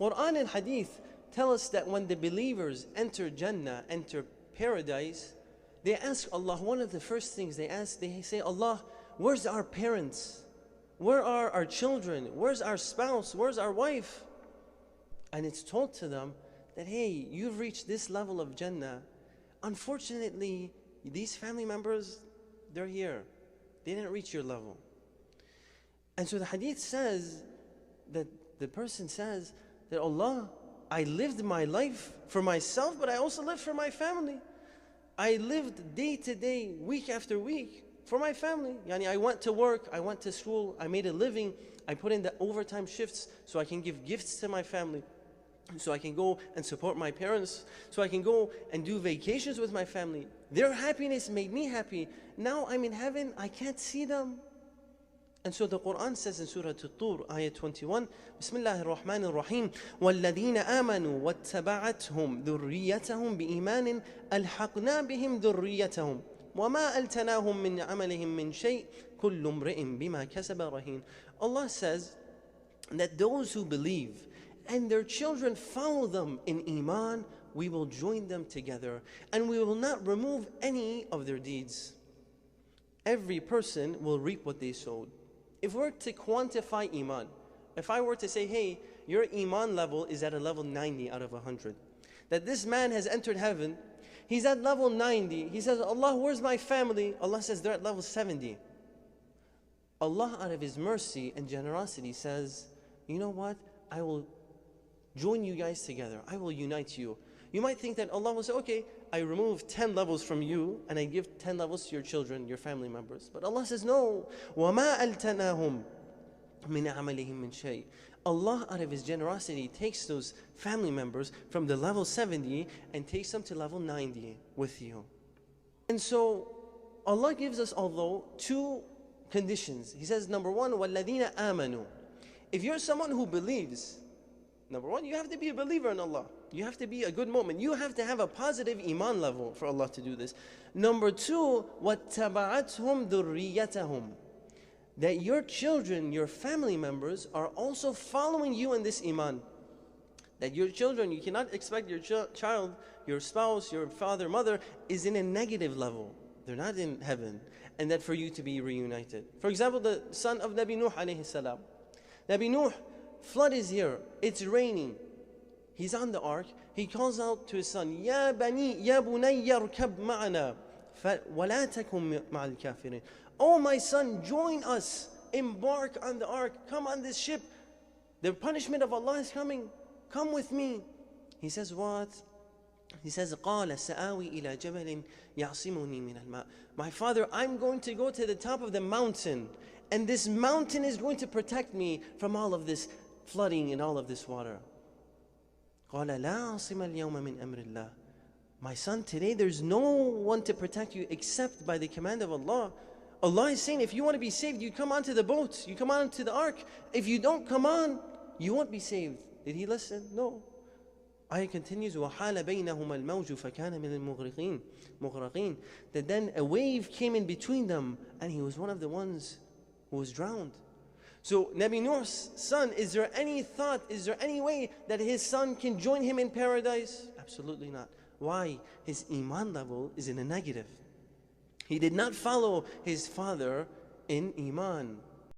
Quran and Hadith tell us that when the believers enter Jannah, enter paradise, they ask Allah, one of the first things they ask, they say, Allah, where's our parents? Where are our children? Where's our spouse? Where's our wife? And it's told to them that, hey, you've reached this level of Jannah. Unfortunately, these family members, they're here. They didn't reach your level. And so the hadith says that the person says that, Allah, I lived my life for myself, but I also lived for my family. I lived day to day, week after week for my family. Yani I went to work, I went to school, I made a living, I put in the overtime shifts so I can give gifts to my family, so I can go and support my parents, so I can go and do vacations with my family. Their happiness made me happy. Now I'm in heaven, I can't see them. And so the Quran says in Surah At-Tur, ayah 21, Bismillahir Rahmanir Rahim, وَالَّذِينَ آمَنُوا وَاتَّبَعَتْهُمْ ذُرِّيَّتَهُمْ بِإِيمَانٍ أَلْحَقْنَا بِهِمْ ذُرِّيَّتَهُمْ وَمَا أَلْتَنَاهُمْ مِنْ عَمَلِهِمْ مِنْ شَيْءٍ كُلُّ امْرِئٍ بِمَا كَسَبَ رَهِينٌ. Allah says that those who believe and their children follow them in Iman, we will join them together and we will not remove any of their deeds. Every person will reap what they sowed. If we're to quantify Iman, if I were to say, hey, your Iman level is at a level 90 out of 100, that this man has entered heaven, he's at level 90, he says, Allah, where's my family? Allah says, they're at level 70. Allah, out of His mercy and generosity, says, you know what? I will join you guys together. I will unite you. You might think that Allah will say, okay, I remove 10 levels from you and I give 10 levels to your children, your family members. But Allah says, no. وَمَا أَلْتَنَاهُمْ مِنْ عَمَلِهِمْ مِنْ شَيْءٍ. Allah, out of His generosity, takes those family members from the level 70 and takes them to level 90 with you. And so Allah gives us, although, two conditions. He says, number one, وَالَّذِينَ آمَنُوا. If you're someone who believes, number one, you have to be a believer in Allah. You have to be a good mu'min. You have to have a positive Iman level for Allah to do this. Number two, وَاتَّبَعَتْهُمْ ذُرِّيَّتَهُمْ. That your children, your family members are also following you in this Iman. That your children, you cannot expect your child, your spouse, your father, mother is in a negative level. They're not in heaven. And that for you to be reunited. For example, the son of Nabi Nuh alayhi salam. Nabi Nuh, flood is here, it's raining. He's on the ark, he calls out to his son, Ya bani, ya bunayya rkab ma'ana, wala takum ma'al kafirin. Oh my son, join us, embark on the ark, come on this ship. The punishment of Allah is coming, come with me. He says what? He says, قَالَ سَآوِي إِلَى جَبَلٍ يَعْصِمُنِي مِنَ الْمَاءِ. My father, I'm going to go to the top of the mountain, and this mountain is going to protect me from all of this flooding and all of this water. قَالَ لَا عَاصِمَ الْيَوْمَ مِنْ أَمْرِ اللَّهِ. My son, today there's no one to protect you except by the command of Allah. Allah is saying, if you want to be saved, you come onto the boat, you come onto the ark. If you don't come on, you won't be saved. Did he listen? No. Ayah continues, وَحَالَ بَيْنَهُمَا الْمَوْجُ فَكَانَ مِنَ الْمُغْرَقِينَ. That then a wave came in between them and he was one of the ones who was drowned. So Nabi Nuh's son, is there any thought, is there any way that his son can join him in paradise? Absolutely not. Why? His Iman level is in a negative. He did not follow his father in Iman.